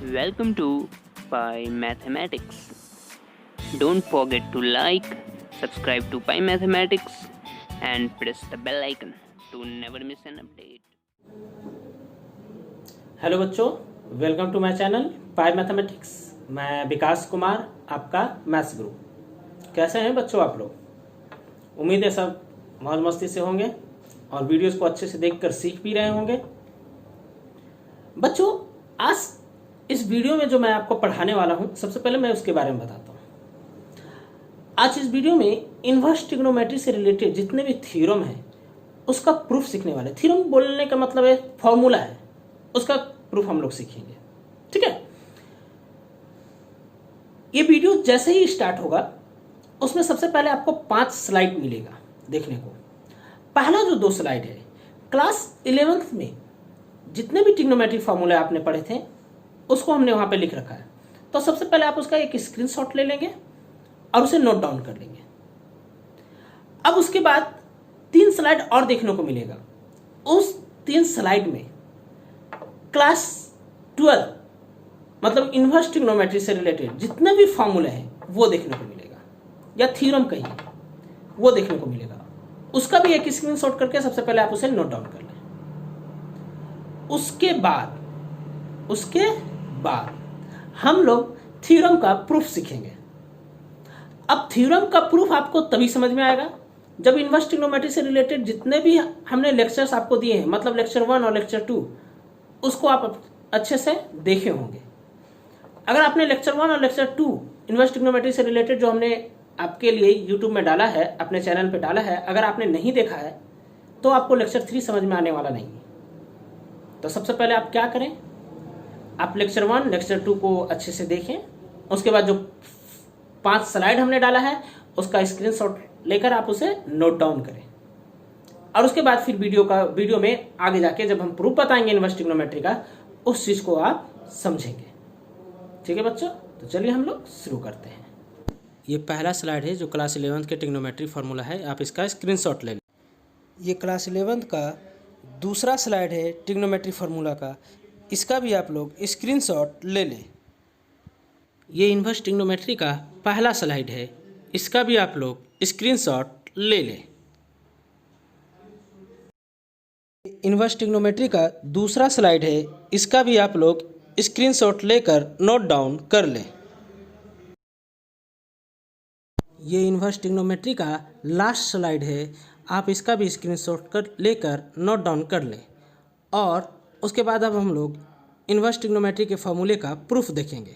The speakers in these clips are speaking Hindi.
Welcome to Pi Mathematics. Don't forget to like, subscribe to Pi Mathematics and press the bell icon to never miss an update. Hello बच्चों, welcome to my channel pi mathematics. मैं विकास कुमार, आपका मैथ्स गुरु। कैसे हैं बच्चों आप लोग? उम्मीद है सब मौज मस्ती से होंगे और वीडियोस को अच्छे से देखकर सीख भी रहे होंगे। बच्चों, आज इस वीडियो में जो मैं आपको पढ़ाने वाला हूं, सबसे पहले मैं उसके बारे में बताता हूं। आज इस वीडियो में इनवर्स ट्रिग्नोमेट्री से रिलेटेड जितने भी थ्योरम है उसका प्रूफ सीखने वाले। थ्योरम बोलने का मतलब है फॉर्मूला है, उसका प्रूफ हम लोग सीखेंगे। ठीक है, ये वीडियो जैसे ही स्टार्ट होगा उसमें सबसे पहले आपको 5 स्लाइड मिलेगा देखने को। पहला जो 2 स्लाइड है, क्लास 11th में जितने भी ट्रिग्नोमेट्री फॉर्मूले आपने पढ़े थे उसको हमने वहां पे लिख रखा है। तो सबसे पहले आप उसका एक स्क्रीनशॉट ले लेंगे और उसे नोट डाउन कर लेंगे। अब उसके बाद 3 स्लाइड और देखने को मिलेगा। उस 3 स्लाइड में क्लास 12 मतलब इनवर्स ट्रिग्नोमेट्री से रिलेटेड जितने भी फॉर्मूले हैं वो देखने को मिलेगा, या थ्योरम कहिए वो देखने को मिलेगा। उसका भी एक स्क्रीनशॉट करके सबसे पहले आप उसे नोट डाउन कर लें। उसके बाद हम लोग थ्योरम का प्रूफ सीखेंगे। अब थ्योरम का प्रूफ आपको तभी समझ में आएगा जब इनवर्स ट्रिग्नोमेट्री से रिलेटेड जितने भी हमने लेक्चर्स आपको दिए हैं, मतलब लेक्चर 1 और लेक्चर 2, उसको आप अच्छे से देखे होंगे। अगर आपने लेक्चर 1 और लेक्चर 2 इनवर्स ट्रिग्नोमेट्री से रिलेटेड जो हमने आपके लिए यूट्यूब में डाला है, अपने चैनल पे डाला है, अगर आपने नहीं देखा है तो आपको लेक्चर 3 समझ में आने वाला नहीं है। तो सबसे पहले आप क्या करें, आप लेक्चर 1 लेक्चर 2 को अच्छे से देखें। उसके बाद जो 5 स्लाइड हमने डाला है उसका स्क्रीनशॉट लेकर आप उसे नोट डाउन करें, और उसके बाद फिर वीडियो में आगे जाके जब हम प्रूफ बताएंगे इनवर्स ट्रिग्नोमेट्री का, उस चीज को आप समझेंगे। ठीक है बच्चों, तो चलिए हम लोग शुरू करते हैं। ये पहला स्लाइड है जो क्लास 11th के ट्रिग्नोमेट्री फार्मूला है, आप इसका स्क्रीनशॉट ले लें। ये क्लास 11th का दूसरा स्लाइड है ट्रिग्नोमेट्री फार्मूला का, इसका भी आप लोग स्क्रीनशॉट ले लें। ये इनवर्स ट्रिग्नोमेट्री का पहला स्लाइड है, इसका भी आप लोग स्क्रीनशॉट ले लें। इनवर्स ट्रिग्नोमेट्री का दूसरा स्लाइड है, इसका भी आप लोग स्क्रीनशॉट लेकर नोट डाउन कर लें। ये इनवर्स ट्रिग्नोमेट्री का लास्ट स्लाइड है, आप इसका भी स्क्रीनशॉट लेकर नोट डाउन कर लें। और उसके बाद अब हम लोग इनवर्स ट्रिग्नोमेट्री के फॉर्मूले का प्रूफ देखेंगे।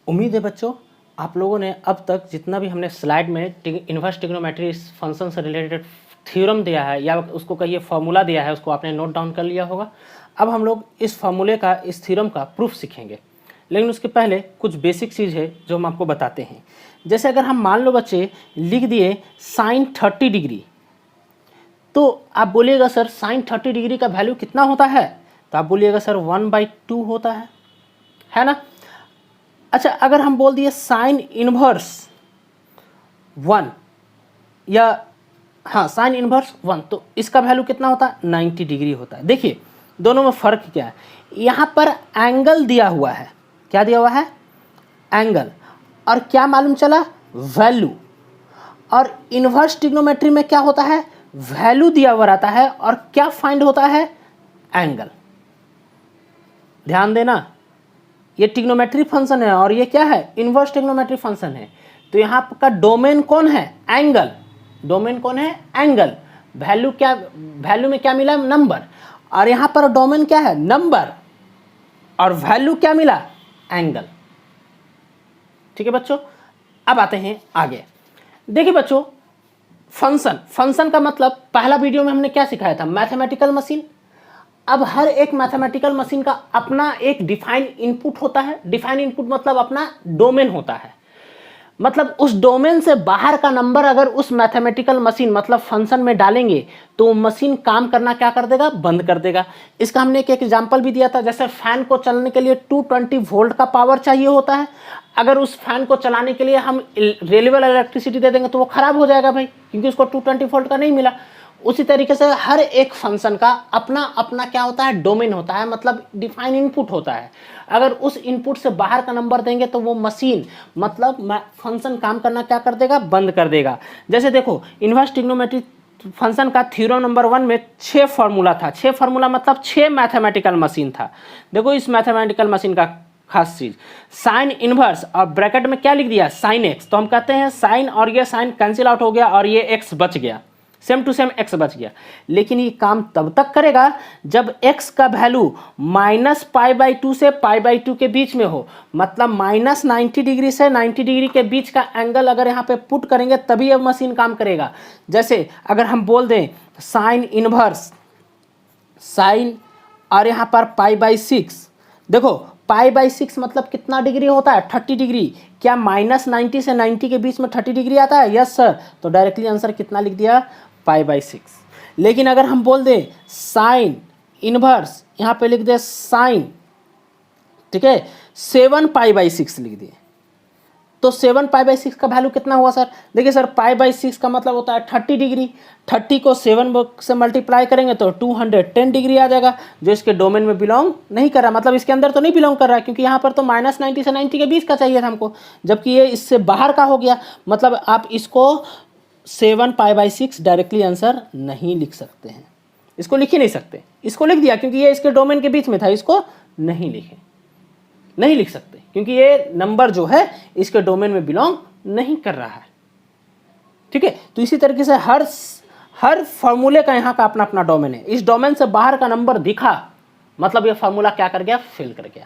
उम्मीद है बच्चों आप लोगों ने अब तक जितना भी हमने स्लाइड में इनवर्स ट्रिग्नोमेट्री फंक्शन से रिलेटेड थ्योरम दिया है या उसको कहिए फॉर्मूला दिया है, उसको आपने नोट डाउन कर लिया होगा। अब हम लोग इस फॉर्मूले का, इस थ्योरम का प्रूफ सीखेंगे, लेकिन उसके पहले कुछ बेसिक चीज़ है जो हम आपको बताते हैं। जैसे अगर हम मान लो बच्चे लिख दिए sin 30 डिग्री, तो आप बोलिएगा सर sin 30 डिग्री का वैल्यू कितना होता है? तो आप बोलिएगा सर 1/2 होता है ना। अच्छा, अगर हम बोल दिए sin इनवर्स 1 या sin इनवर्स 1, तो इसका वैल्यू कितना होता है? 90 डिग्री होता है। देखिए दोनों में फ़र्क क्या है, यहाँ पर एंगल दिया हुआ है। क्या दिया हुआ है? एंगल। और क्या मालूम चला? वैल्यू। और इनवर्स ट्रिग्नोमेट्री में क्या होता है? वैल्यू दिया हुआ रहता है और क्या फाइंड होता है? एंगल। ध्यान देना, ये ट्रिग्नोमेट्री फंक्शन है और ये क्या है? इनवर्स ट्रिग्नोमेट्री फंक्शन है। तो यहाँ का डोमेन कौन है? एंगल। डोमेन कौन है? एंगल। वैल्यू में क्या मिला? नंबर। और यहाँ पर डोमेन क्या है? नंबर। और वैल्यू क्या मिला? एंगल। ठीक है बच्चों, अब आते हैं आगे। देखिए बच्चों, फंक्शन का मतलब पहला वीडियो में हमने क्या सिखाया था? Mathematical machine. अब हर एक मैथमेटिकल मशीन का अपना एक डिफाइंड इनपुट होता है। डिफाइंड इनपुट मतलब अपना डोमेन होता है। मतलब उस डोमेन से बाहर का नंबर अगर उस मैथमेटिकल मशीन मतलब फंक्शन में डालेंगे तो मशीन काम करना क्या कर देगा? बंद कर देगा। इसका हमने एक एग्जांपल भी दिया था। जैसे फैन को चलाने के लिए 220 वोल्ट का पावर चाहिए होता है। अगर उस फैन को चलाने के लिए हम रेलेबल इलेक्ट्रिसिटी दे देंगे तो वो खराब हो जाएगा भाई, क्योंकि उसको 220 वोल्ट का नहीं मिला। उसी तरीके से हर एक फंक्शन का अपना अपना क्या होता है, डोमेन होता है, मतलब डिफाइन इनपुट होता है। अगर उस इनपुट से बाहर का नंबर देंगे तो वो मशीन मतलब फंक्शन काम करना क्या कर देगा, बंद कर देगा। जैसे देखो इन्वर्स ट्रिग्नोमेट्री फंक्शन का थ्योरम नंबर 1 में 6 फार्मूला था। 6 फार्मूला मतलब 6 मैथमेटिकल मशीन था। देखो इस मैथमेटिकल मशीन का खास चीज साइन इनवर्स और ब्रैकेट में क्या लिख दिया, साइन एक्स। तो हम कहते हैं साइन और ये साइन कैंसिल आउट हो गया और ये एक्स बच गया, सेम टू सेम एक्स बच गया। लेकिन ये काम तब तक करेगा जब एक्स का वैल्यू -π/2 से π/2 के बीच में हो, मतलब -90 डिग्री से 90 डिग्री के बीच का एंगल अगर यहाँ पे पुट करेंगे तभी ये मशीन काम करेगा। जैसे अगर हम बोल दें साइन इनवर्स साइन और यहाँ पर π/6, देखो π/6 मतलब कितना डिग्री होता है, 30 डिग्री। क्या -90 से 90 के बीच में 30 डिग्री आता है, यस सर। तो डायरेक्टली आंसर कितना लिख दिया, π/6। लेकिन अगर हम बोल दें साइन इनवर्स, यहाँ पे लिख दे साइन, ठीक है, 7π/6 लिख दिए, तो 7π/6 का वैल्यू कितना हुआ सर। देखिए सर π/6 का मतलब होता है 30 डिग्री। 30 को 7 से मल्टीप्लाई करेंगे तो 210 डिग्री आ जाएगा, जो इसके डोमेन में बिलोंग नहीं कर रहा, मतलब इसके अंदर तो नहीं बिलोंग कर रहा है, क्योंकि यहाँ पर तो -90 से 90 के बीच का चाहिए था हमको, जबकि ये इससे बाहर का हो गया। मतलब आप इसको 7π/6 डायरेक्टली आंसर नहीं लिख सकते हैं, इसको लिख ही नहीं सकते। इसको लिख दिया क्योंकि ये इसके डोमेन के बीच में था, इसको नहीं लिख सकते क्योंकि ये नंबर जो है इसके डोमेन में बिलोंग नहीं कर रहा है, ठीक है। तो इसी तरीके से हर फॉर्मूले का यहाँ का अपना अपना डोमेन है। इस डोमेन से बाहर का नंबर दिखा मतलब ये फॉर्मूला क्या कर गया, फेल कर गया।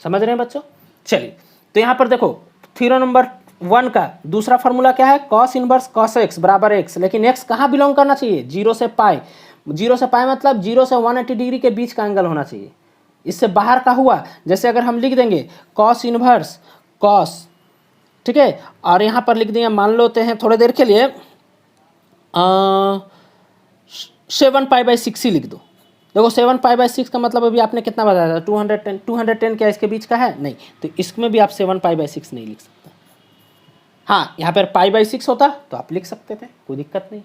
समझ रहे हैं बच्चों। चलिए तो यहाँ पर देखो थ्योरम नंबर 1 का दूसरा फॉर्मूला क्या है, कॉस इनवर्स कॉस एक्स बराबर एक्स। लेकिन एक्स कहाँ बिलोंग करना चाहिए, 0 से पाई। 0 से पाई मतलब 0 से 180 डिग्री के बीच का एंगल होना चाहिए। इससे बाहर का हुआ, जैसे अगर हम लिख देंगे कॉस इनवर्स कॉस, ठीक है, और यहाँ पर लिख देंगे, मान लेते हैं थोड़ी देर के लिए 7π/6 ही लिख दो। देखो 7π/6 का मतलब अभी आपने कितना बताया था, 210 क्या इसके बीच का है, नहीं, तो इसमें भी आप 7π/6 नहीं लिख सकते। हाँ यहाँ पर π/6 होता तो आप लिख सकते थे, कोई दिक्कत नहीं।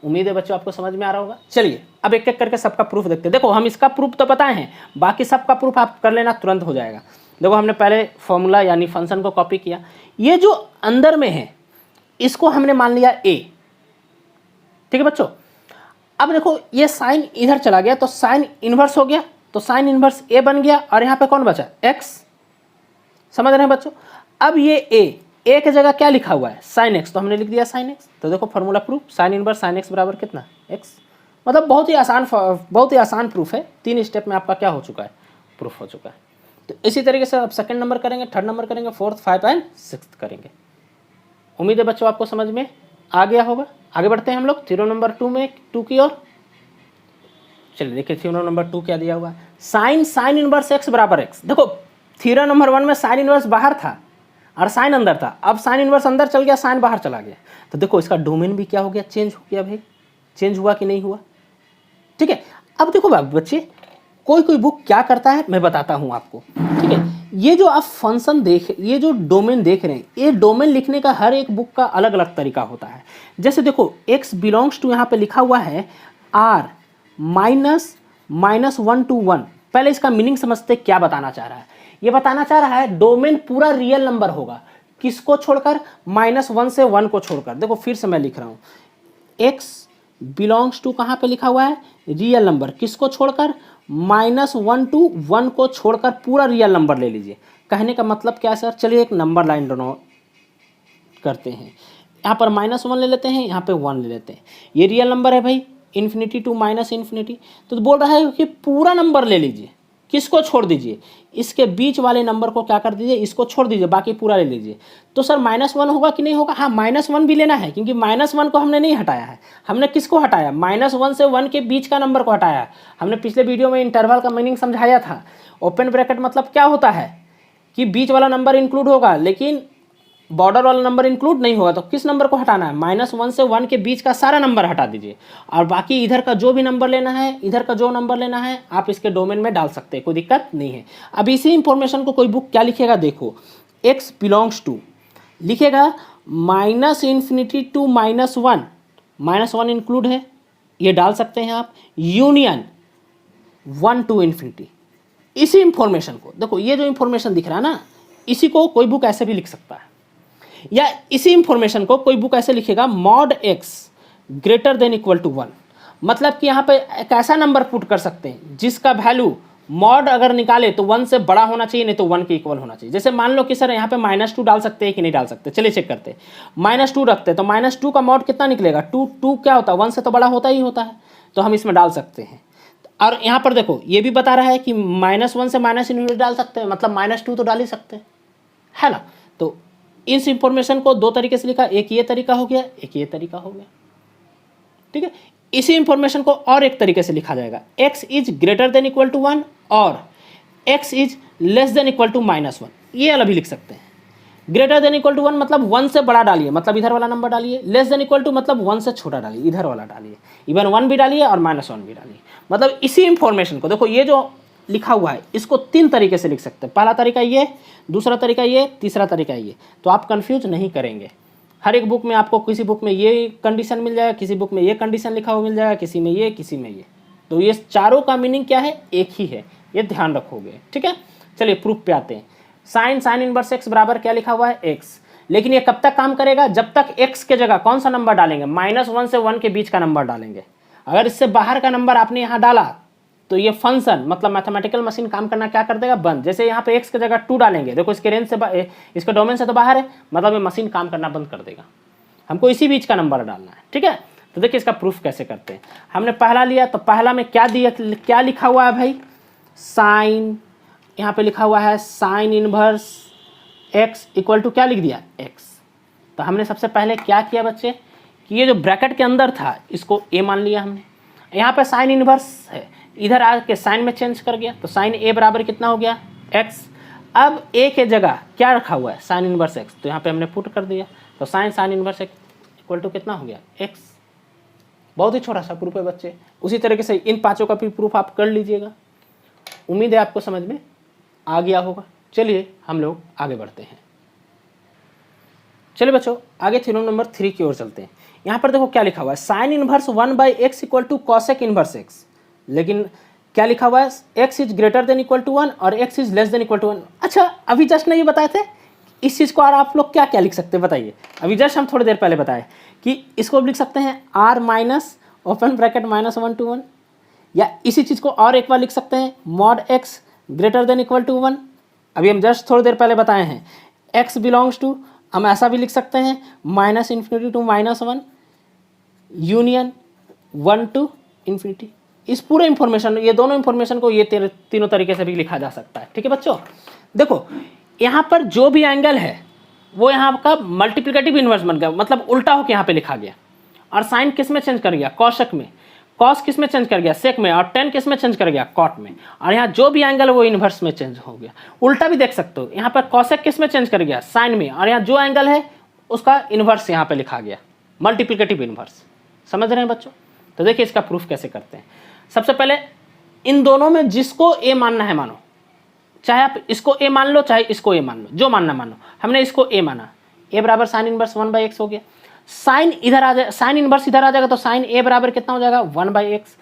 उम्मीद है बच्चों आपको समझ में आ रहा होगा। चलिए अब एक एक करके सबका प्रूफ देखते हैं। देखो हम इसका प्रूफ तो बताए हैं, बाकी सबका प्रूफ आप कर लेना, तुरंत हो जाएगा। देखो हमने पहले फॉर्मूला यानी फंक्शन को कॉपी किया, ये जो अंदर में है इसको हमने मान लिया ए, ठीक है बच्चों। अब देखो ये साइन इधर चला गया तो साइन इनवर्स हो गया, तो साइन इनवर्स ए बन गया और यहाँ पे कौन बचा, एक्स। समझ रहे हैं बच्चों। अब ये ए की जगह क्या लिखा हुआ है, साइन एक्स, तो हमने लिख दिया साइन एक्स। तो देखो formula proof, sine inverse sine x बराबर कितना, एक्स। मतलब बहुत ही आसान प्रूफ है। 3 स्टेप में आपका क्या हो चुका है, प्रूफ हो चुका है। तो इसी तरीके से आप सेकंड नंबर करेंगे, थर्ड नंबर करेंगे, फोर्थ, 5 एंड 6 करेंगे। उम्मीद है बच्चों आपको समझ में आ गया होगा। आगे बढ़ते हैं हम लोग थ्योरम नंबर 2 की ओर। चलिए देखिए थ्योरम नंबर 2 क्या दिया हुआ है, साइन इनवर्स एक्स बराबर एक्स। देखो थ्योरम नंबर 1 में साइन इनवर्स बाहर था और साइन अंदर था, अब साइन इनवर्स अंदर चल गया, साइन बाहर चला गया। तो देखो इसका डोमेन भी क्या हो गया, चेंज हो गया। भाई चेंज हुआ कि नहीं हुआ, ठीक है। अब देखो बच्चे कोई बुक क्या करता है मैं बताता हूँ आपको, ठीक है। ये जो आप फंक्शन ये जो डोमेन देख रहे हैं, ये डोमेन लिखने का हर एक बुक का अलग अलग तरीका होता है। जैसे देखो x बिलोंग्स टू यहाँ पे लिखा हुआ है r -1 to 1। पहले इसका मीनिंग समझते क्या बताना चाह रहा है। ये बताना चाह रहा है डोमेन पूरा रियल नंबर होगा, किसको छोड़कर, -1 से 1 को छोड़कर। देखो फिर से मैं लिख रहा हूँ, x बिलोंग्स टू कहाँ पे लिखा हुआ है, रियल नंबर, किसको छोड़कर, -1 to 1 को छोड़कर पूरा रियल नंबर ले लीजिए। कहने का मतलब क्या है सर, चलिए एक नंबर लाइन डोनोट करते हैं। यहाँ पर -1 ले लेते हैं, यहाँ पे 1 ले लेते हैं। ये रियल नंबर है भाई, इन्फिनिटी टू -इन्फिनिटी, तो बोल रहा है कि पूरा नंबर ले लीजिए, किसको छोड़ दीजिए, इसके बीच वाले नंबर को क्या कर दीजिए, इसको छोड़ दीजिए, बाकी पूरा ले लीजिए। तो सर -1 होगा कि नहीं होगा, हाँ -1 भी लेना है, क्योंकि -1 को हमने नहीं हटाया है। हमने किसको हटाया, -1 से 1 के बीच का नंबर को हटाया है। हमने पिछले वीडियो में इंटरवल का मीनिंग समझाया था। ओपन ब्रैकेट मतलब क्या होता है कि बीच वाला नंबर इंक्लूड होगा लेकिन बॉर्डर वाला नंबर इंक्लूड नहीं होगा। तो किस नंबर को हटाना है, -1 से 1 के बीच का सारा नंबर हटा दीजिए, और बाकी इधर का जो भी नंबर लेना है, इधर का जो नंबर लेना है आप इसके डोमेन में डाल सकते हैं, कोई दिक्कत नहीं है। अब इसी इंफॉर्मेशन को कोई बुक क्या लिखेगा, देखो x बिलोंग्स टू लिखेगा -∞ to -1 -1 इंक्लूड है, ये डाल सकते हैं आप, यूनियन 1 to इन्फिनिटी। इसी इंफॉर्मेशन को देखो, ये जो इंफॉर्मेशन दिख रहा है ना, इसी को कोई बुक ऐसे भी लिख सकता है, या इसी इंफॉर्मेशन को कोई बुक ऐसे लिखेगा mod x greater than equal to 1। मतलब कि यहाँ पे एक ऐसा नंबर पुट कर सकते हैं जिसका वैल्यू मॉड अगर निकाले तो 1 से बड़ा होना चाहिए, नहीं तो 1 के इक्वल होना चाहिए। जैसे मान लो कि सर यहाँ पे -2 डाल सकते हैं कि नहीं डाल सकते, चलिए चेक करते हैं। -2 रखते हैं तो -2 का मॉड कितना निकलेगा, 2 क्या होता है, 1 से तो बड़ा होता ही होता है, तो हम इसमें डाल सकते हैं। और यहाँ पर देखो ये भी बता रहा है कि -1 से -∞ डाल सकते हैं, मतलब -2 तो डाल ही सकते हैं, है ना। तो इस इंफॉर्मेशन को दो तरीके से लिखा, एक ये तरीका हो गया, एक ये तरीका हो गया, ठीक है। इसी इंफॉर्मेशन को और एक तरीके से लिखा जाएगा, x is greater than equal to 1 और x is less than equal to -1, ये वाला भी लिख सकते हैं। ग्रेटर देन इक्वल टू 1 मतलब 1 से बड़ा डालिए, मतलब इधर वाला नंबर डालिए, लेस देन इक्वल टू मतलब 1 से छोटा डालिए, इधर वाला डालिए, इवन 1 भी डालिए और -1 भी डालिए। मतलब इसी इंफॉर्मेशन को देखो, ये जो लिखा हुआ है इसको 3 तरीके से लिख सकते हैं। पहला तरीका ये, दूसरा तरीका ये, तीसरा तरीका ये। तो आप कंफ्यूज नहीं करेंगे। हर एक बुक में आपको, किसी बुक में ये कंडीशन मिल जाएगा, किसी बुक में ये कंडीशन लिखा हुआ मिल जाएगा, किसी में ये, किसी में ये। तो ये चारों का मीनिंग क्या है, एक ही है, ये ध्यान रखोगे, ठीक है। चलिए प्रूफ पे आते हैं। साइन इनवर्स x बराबर क्या लिखा हुआ है, x। लेकिन ये कब तक काम करेगा, जब तक x के जगह कौन सा नंबर डालेंगे, -1 से 1 के बीच का नंबर डालेंगे। अगर इससे बाहर का नंबर आपने यहाँ डाला तो ये फंक्शन मतलब मैथमेटिकल मशीन काम करना क्या कर देगा, बंद। जैसे यहाँ पे x के जगह 2 डालेंगे, देखो इसके रेंज से, इसके डोमेन से तो बाहर है, मतलब ये मशीन काम करना बंद कर देगा। हमको इसी बीच का नंबर डालना है, ठीक है। तो देखिए इसका प्रूफ कैसे करते हैं। हमने पहला लिया तो पहला में क्या दिया, क्या लिखा हुआ है भाई, साइन, यहाँ पे लिखा हुआ है sine inverse x equal to क्या लिख दिया, x। तो हमने सबसे पहले क्या किया बच्चे कि ये जो ब्रैकेट के अंदर था इसको a मान लिया हमने। यहाँ पे साइन इनवर्स है, इधर आके साइन में चेंज कर गया, तो साइन a बराबर कितना हो गया, x। अब a के जगह क्या रखा हुआ है, साइन इनवर्स x, तो यहाँ पे हमने पुट कर दिया, तो sine inverse x equal to कितना हो गया, x। बहुत ही छोटा सा प्रूफ है बच्चे। उसी तरीके से इन पांचों का भी प्रूफ आप कर लीजिएगा। उम्मीद है आपको समझ में आ गया होगा। चलिए हम लोग आगे बढ़ते हैं। चलिए बच्चों आगे थ्योरम नंबर 3 की ओर चलते हैं। यहाँ पर देखो क्या लिखा हुआ है, sine inverse 1/x equal to cosec inverse x। लेकिन क्या लिखा हुआ है, x is greater than equal to 1 और x is less than equal to 1। अच्छा अभी जस्ट नहीं बताए थे इस चीज़ को, और आप लोग क्या क्या लिख सकते हैं बताइए। अभी जस्ट हम थोड़ी देर पहले बताए कि इसको लिख सकते हैं r minus open bracket -1 to 1, या इसी चीज़ को और एक बार लिख सकते हैं mod x greater than equal to 1। अभी हम जस्ट थोड़ी देर पहले बताए हैं x बिलोंग्स टू, हम ऐसा भी लिख सकते हैं -∞ to -1 यूनियन 1 to इन्फिनिटी। इस पूरे इंफॉर्मेशन, ये दोनों इंफॉर्मेशन को ये तीनों तरीके से भी लिखा जा सकता है, ठीक है बच्चों। देखो यहाँ पर जो भी एंगल है वो यहाँ का मल्टीप्लिकेटिव इन्वर्स बन गया, मतलब उल्टा होकर यहाँ पे लिखा गया। और साइन किस में चेंज कर गया, कॉशक में, कॉस किस में चेंज कर गया, सेक में, और टेन किस में चेंज कर गया, कॉट में। और यहाँ जो भी एंगल है वो इन्वर्स में चेंज हो गया। उल्टा भी देख सकते हो, यहाँ पर कॉसेक किस में चेंज कर गया, साइन में, और यहाँ जो एंगल है उसका इन्वर्स यहाँ पे लिखा गया, मल्टीप्लिकेटिव इन्वर्स। समझ रहे हैं बच्चों। तो देखिए इसका प्रूफ कैसे करते हैं। सबसे पहले इन दोनों में जिसको ए मानना है मानो, चाहे आप इसको ए मान लो चाहे इसको ए मान लो, जो मानना मानो। हमने इसको ए माना, ए बराबर साइन इनवर्स 1/x हो गया। साइन इधर आ जाए, साइन इनवर्स इधर आ जाएगा तो साइन ए बराबर कितना हो जाएगा, 1/x।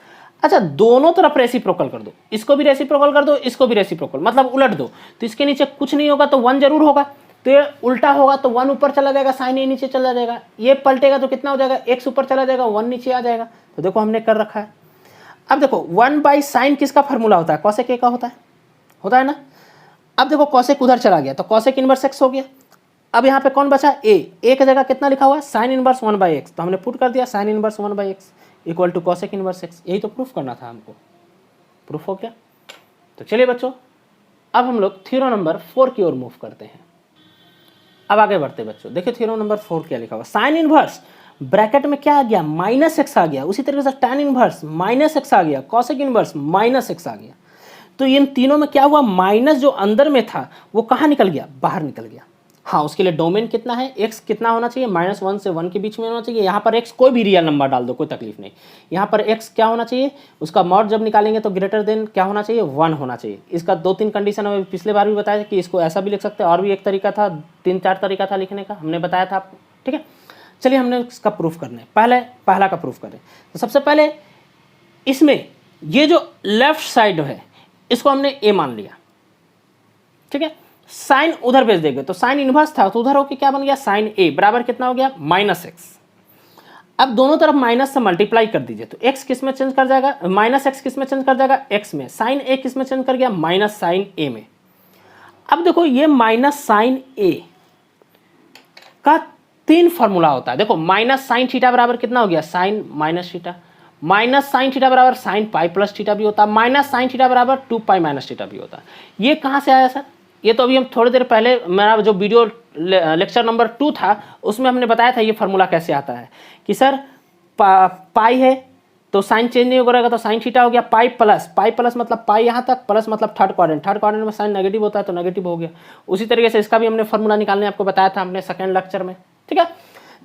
अच्छा दोनों तरफ रेसिप्रोकल कर दो, इसको भी रेसिप्रोकल कर दो, इसको भी रेसिप्रोकल, मतलब उलट दो। तो इसके नीचे कुछ नहीं होगा तो 1 जरूर होगा, तो ये उल्टा होगा तो 1 ऊपर चला जाएगा, साइन ए नीचे चला जाएगा। ये पलटेगा तो कितना हो जाएगा, x ऊपर चला जाएगा, 1 नीचे आ जाएगा। तो देखो हमने कर रखा है। अब देखो 1/sin किसका फॉर्मूला होता है, कॉसेक ए का होता है ना। अब देखो कॉसेक उधर चला गया तो कॉसेक इनवर्स x हो गया। अब यहाँ पे कौन बचा, ए की जगह कितना लिखा हुआ है, साइन इनवर्स 1/x। तो हमने पुट कर दिया sine inverse 1/x equal to cosec inverse x। यही तो प्रूफ करना था हमको, प्रूफ हो गया। तो चलिए बच्चों अब हम लोग थ्योरम नंबर 4 की ओर मूव करते हैं। अब आगे बढ़ते बच्चों, देखिए थ्योरम नंबर 4 क्या लिखा हुआ, साइन इनवर्स ब्रैकेट में क्या आ गया, -x आ गया। उसी तरीके से tan इनवर्स -x आ गया, कॉसेक इनवर्स -x आ गया। तो इन तीनों में क्या हुआ, माइनस जो अंदर में था वो कहाँ निकल गया, बाहर निकल गया। हाँ उसके लिए डोमेन कितना है, x कितना होना चाहिए, -1 से 1 के बीच में होना चाहिए। यहाँ पर x कोई भी रियल नंबर डाल दो, कोई तकलीफ नहीं। यहाँ पर x क्या होना चाहिए, उसका मॉड जब निकालेंगे तो ग्रेटर देन क्या होना चाहिए, 1 होना चाहिए। इसका 2-3 कंडीशन हमें पिछले बार भी बताया कि इसको ऐसा भी लिख सकते हैं, और भी एक तरीका था, 3-4 तरीका था लिखने का, हमने बताया था आपको, ठीक है। चलिए हमने इसका प्रूफ करना है, पहला का प्रूफ करें। तो सबसे पहले इसमें ये जो लेफ्ट साइड है इसको हमने ए मान लिया, ठीक है। साइन उधर भेज देंगे तो साइन इनवर्स था तो उधर होके क्या बन गया, साइन ए बराबर कितना हो गया, -x। अब दोनों तरफ माइनस से मल्टीप्लाई कर दीजिए तो x किस में चेंज कर जाएगा, -x किस में चेंज कर जाएगा, x में। साइन ए किस में चेंज कर गया, माइनस साइन ए में। अब देखो ये माइनस साइन ए का 3 फॉर्मूला होता है। देखो माइनस साइन थीटा बराबर कितना हो गया, sine minus theta. Minus sine theta बराबर साइन पाई प्लस थीटा भी होता है। माइनस साइन थीटा बराबर 2 पाई माइनस थीटा भी होता है। ये कहाँ से आया सर, ये तो अभी हम थोड़ी देर पहले मेरा जो वीडियो लेक्चर नंबर 2 था उसमें हमने बताया था ये फार्मूला कैसे आता है कि सर पाई है तो साइन चेंज नहीं होगा तो साइन थीटा हो गया, पाई प्लस मतलब पाई यहाँ तक, प्लस मतलब थर्ड क्वाड्रेंट में साइन नेगेटिव होता है तो नेगेटिव हो गया। उसी तरीके से इसका भी हमने फार्मूला निकालने आपको बताया था हमने सेकेंड लेक्चर में, ठीक है।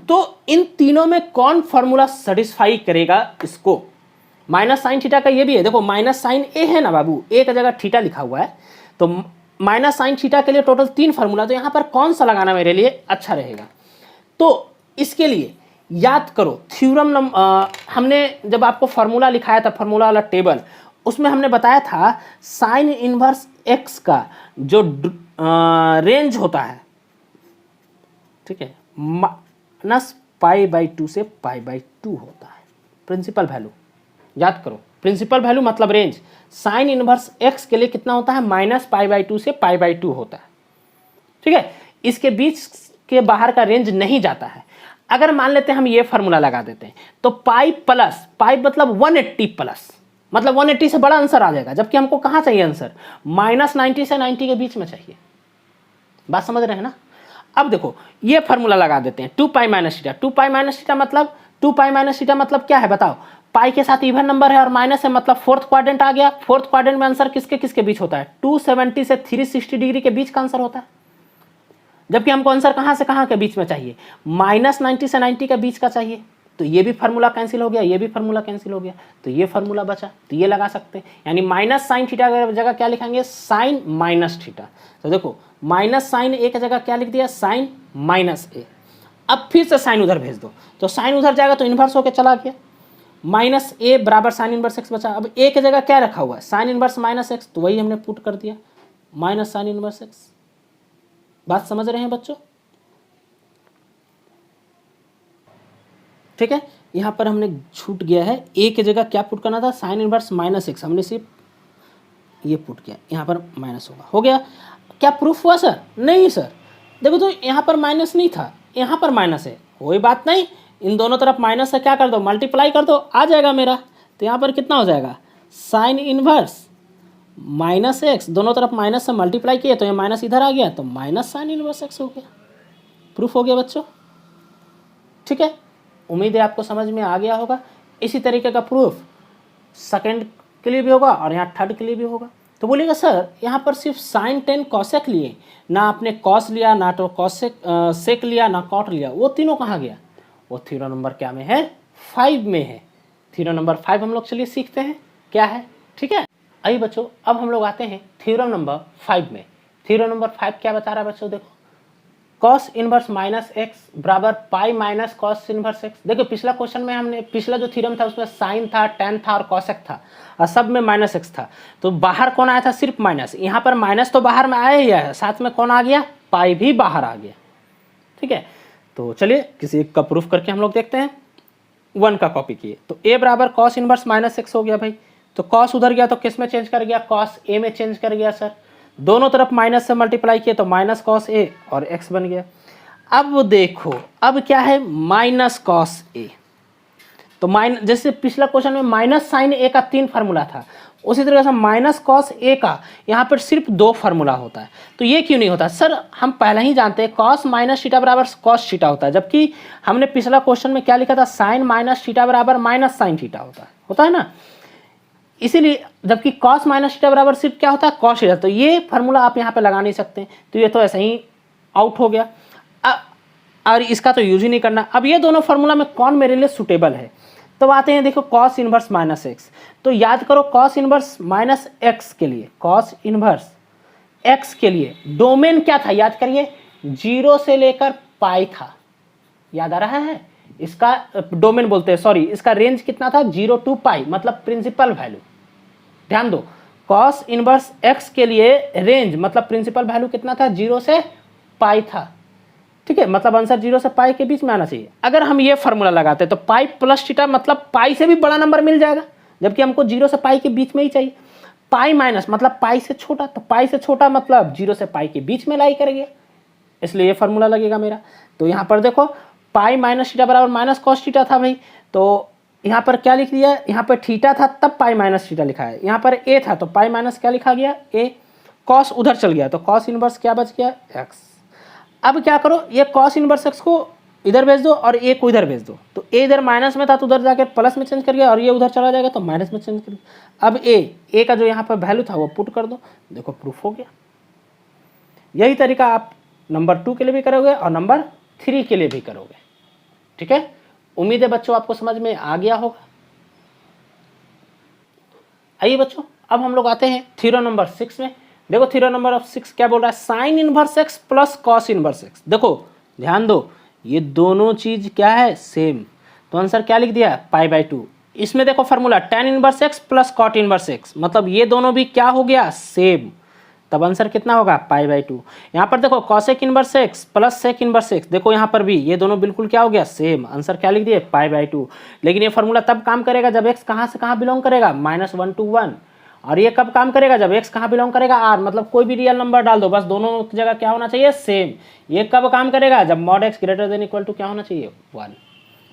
तो इन तीनों में कौन फार्मूला सेटिस्फाई करेगा इसको, माइनस साइन थीटा का ये भी है। देखो माइनस साइन ए है ना बाबू, ए का जगह थीटा लिखा हुआ है तो माइनस साइन थीटा के लिए टोटल 3 फार्मूला, तो यहाँ पर कौन सा लगाना मेरे लिए अच्छा रहेगा। तो इसके लिए याद करो थ्योरम हमने जब आपको फार्मूला लिखाया था, फार्मूला वाला टेबल, उसमें हमने बताया था साइन इनवर्स एक्स का जो रेंज होता है, ठीक है, -π/2 से π/2 होता है प्रिंसिपल वैल्यू। याद करो प्रिंसिपल वैल्यू मतलब रेंज, साइन इनवर्स एक्स के लिए कितना होता है, -π/2 से π/2 होता है, ठीक है। इसके बीच के बाहर का रेंज नहीं जाता है। अगर मान लेते हैं हम ये फार्मूला लगा देते हैं तो पाई मतलब 180 प्लस, मतलब 180 से बड़ा आंसर आ जाएगा, जबकि हमको कहाँ चाहिए आंसर, -90 से 90 के बीच में चाहिए। बात समझ रहे हैं ना। अब देखो ये फार्मूला लगा देते हैं 2 pi minus theta. 2 pi minus theta मतलब क्या है बताओ, पाई के साथ इवन नंबर है और माइनस है मतलब फोर्थ क्वाड्रेंट आ गया। फोर्थ क्वाड्रेंट में आंसर किसके किसके बीच होता है, 270 से 360 डिग्री के बीच का आंसर होता है, जबकि हमको आंसर कहाँ से कहाँ के बीच में चाहिए, -90 से 90 के बीच का चाहिए। तो ये भी फार्मूला कैंसिल हो गया, ये भी फार्मूला कैंसिल हो गया, तो ये फार्मूला बचा, तो ये लगा सकते हैं। यानी माइनस साइन थीटा की जगह क्या लिखेंगे, साइन माइनस थीटा। तो देखो माइनस साइन ए की जगह क्या लिख दिया, साइन माइनस ए। अब फिर से साइन उधर भेज दो तो साइन उधर जाएगा तो इन्वर्स होकर चला गया, -a बराबर साइन इनवर्स एक्स बचा। अब a की जगह क्या रखा हुआ है, साइन इनवर्स -x, तो वही हमने पुट कर दिया माइनस साइन इनवर्स एक्स। बात समझ रहे हैं बच्चों, ठीक है। यहाँ पर हमने छूट गया है, a की जगह क्या पुट करना था, साइन इनवर्स -x, हमने सिर्फ ये पुट किया, यहाँ पर माइनस होगा, हो गया। क्या प्रूफ हुआ सर, नहीं सर, देखो तो यहाँ पर माइनस नहीं था, यहाँ पर माइनस है, कोई बात नहीं, इन दोनों तरफ माइनस से क्या कर दो, मल्टीप्लाई कर दो, आ जाएगा मेरा। तो यहाँ पर कितना हो जाएगा, साइन इनवर्स -x, दोनों तरफ माइनस से मल्टीप्लाई किए तो ये माइनस इधर आ गया तो माइनस साइन इनवर्स x हो गया। प्रूफ हो गया बच्चों, ठीक है। उम्मीद है आपको समझ में आ गया होगा। इसी तरीके का प्रूफ सेकंड के लिए भी होगा और यहाँ थर्ड के लिए भी होगा। तो बोलिएगा सर यहाँ पर सिर्फ साइन टेन कॉसेक लिए, ना आपने कॉस लिया, ना तो कॉसेक सेक लिया, ना कॉट लिया, वो तीनों कहाँ गया, वो थ्योरम नंबर क्या में है, 5 में है। थ्योरम नंबर 5 हम लोग चलिए सीखते हैं क्या है, ठीक है। आइए बच्चों अब हम लोग आते हैं थ्योरम नंबर 5 में। थ्योरम नंबर 5 क्या बता रहा है बच्चों, देखो कॉस इनवर्स -x बराबर pi minus cos inverse x। देखो पिछला क्वेश्चन में हमने, पिछला जो थ्योरम था उसमें साइन था, टेन था और कॉसेक था और सब में -x था, तो बाहर कौन आया था, सिर्फ माइनस। यहाँ पर माइनस तो बाहर में आया ही है, साथ में कौन आ गया, पाई भी बाहर आ गया, ठीक है। तो चलिए किसी एक का प्रूफ करके हम लोग देखते हैं। 1 का कॉपी किए तो a बराबर कॉस इनवर्स -x हो गया भाई, तो कॉस उधर गया तो किस में चेंज कर गया, कॉस a में चेंज कर गया सर। दोनों तरफ माइनस से मल्टीप्लाई किए तो माइनस कॉस a और x बन गया। अब देखो अब क्या है, माइनस कॉस a, तो माइनस, जैसे पिछला क्वेश्चन में माइनस साइन a का 3 फार्मूला था, उसी तरह से माइनस कॉस a का यहाँ पर सिर्फ 2 फार्मूला होता है। तो ये क्यों नहीं होता सर, हम पहले ही जानते हैं कॉस माइनस थीटा बराबर कॉस थीटा होता है, जबकि हमने पिछला क्वेश्चन में क्या लिखा था, साइन माइनस थीटा बराबर माइनस साइन थीटा होता है ना। इसीलिए जबकि कॉस माइनस थीटा बराबर सिर्फ क्या होता है, कॉस थीटा, तो ये फार्मूला आप यहाँ पे लगा नहीं सकते, तो ये तो ऐसे ही आउट हो गया और इसका तो यूज ही नहीं करना। अब ये दोनों फार्मूला में कौन मेरे लिए सुटेबल है, तो आते हैं देखो कॉस इनवर्स -x। तो याद करो कॉस इनवर्स -x के लिए, कॉस इनवर्स x के लिए डोमेन क्या था, याद करिए 0 से लेकर पाई था, याद आ रहा है? इसका डोमेन बोलते हैं, सॉरी, इसका रेंज कितना था? 0 to पाई, मतलब प्रिंसिपल वैल्यू। ध्यान दो, कॉस इनवर्स एक्स के लिए रेंज मतलब प्रिंसिपल वैल्यू कितना था? 0 से पाई था। ठीक है, मतलब आंसर 0 से पाई के बीच में आना चाहिए। अगर हम ये फॉर्मूला लगाते तो पाई प्लस थीटा मतलब पाई से भी बड़ा नंबर मिल जाएगा, जबकि हमको 0 से पाई के बीच में ही चाहिए। पाई माइनस मतलब पाई से छोटा, तो पाई से छोटा मतलब 0 से पाई के बीच में लाई करेंगे, इसलिए ये फॉर्मूला लगेगा मेरा। तो यहाँ पर देखो पाई माइनस थीटा बराबर माइनस कॉस थीटा था भाई, तो यहाँ पर क्या लिख दिया? यहाँ पर थीटा था तब पाई माइनस थीटा लिखा है, यहाँ पर ए था तो पाई माइनस क्या लिखा गया? ए। कॉस उधर चल गया तो कॉस इनवर्स क्या बच गया? एक्स। अब क्या करो, ये कॉस इनवर्स एक्स को इधर भेज दो और ए को इधर भेज दो, तो ए इधर माइनस में था तो उधर जाकर प्लस में चेंज कर गया, और ये उधर चला जाएगा तो माइनस में चेंज कर गया। अब ए का जो यहाँ पर वैल्यू था वो पुट कर दो, देखो प्रूफ हो गया। यही तरीका आप नंबर 2 के लिए भी करोगे और नंबर 3 के लिए भी करोगे। ठीक है, उम्मीद है बच्चों आपको समझ में आ गया होगा। आइए बच्चों, अब हम लोग आते हैं थ्योरम नंबर 6 में। देखो थ्योरम नंबर 6 क्या बोल रहा है? Sine inverse x plus cos inverse x. देखो ध्यान दो, ये दोनों चीज क्या है? सेम। तो आंसर क्या लिख दिया? Pi by 2। इसमें देखो formula tan inverse x plus cot inverse x, मतलब ये दोनों भी क्या हो गया? सेम। तब आंसर कितना होगा? Pi by 2। यहाँ पर देखो cosec inverse x plus sec inverse x, देखो यहाँ पर भी ये दोनों बिल्कुल क्या हो गया? सेम। आंसर क्या लिख दिए? पाई बाई 2। लेकिन ये फॉर्मूला तब काम करेगा जब एक्स कहाँ से कहाँ बिलोंग करेगा? -1 to 1। और ये कब काम करेगा? जब एक्स कहाँ बिलोंग करेगा? आर, मतलब कोई भी रियल नंबर डाल दो, बस दोनों जगह क्या होना चाहिए? सेम। ये कब काम करेगा? जब mod x greater than equal to क्या होना चाहिए? 1।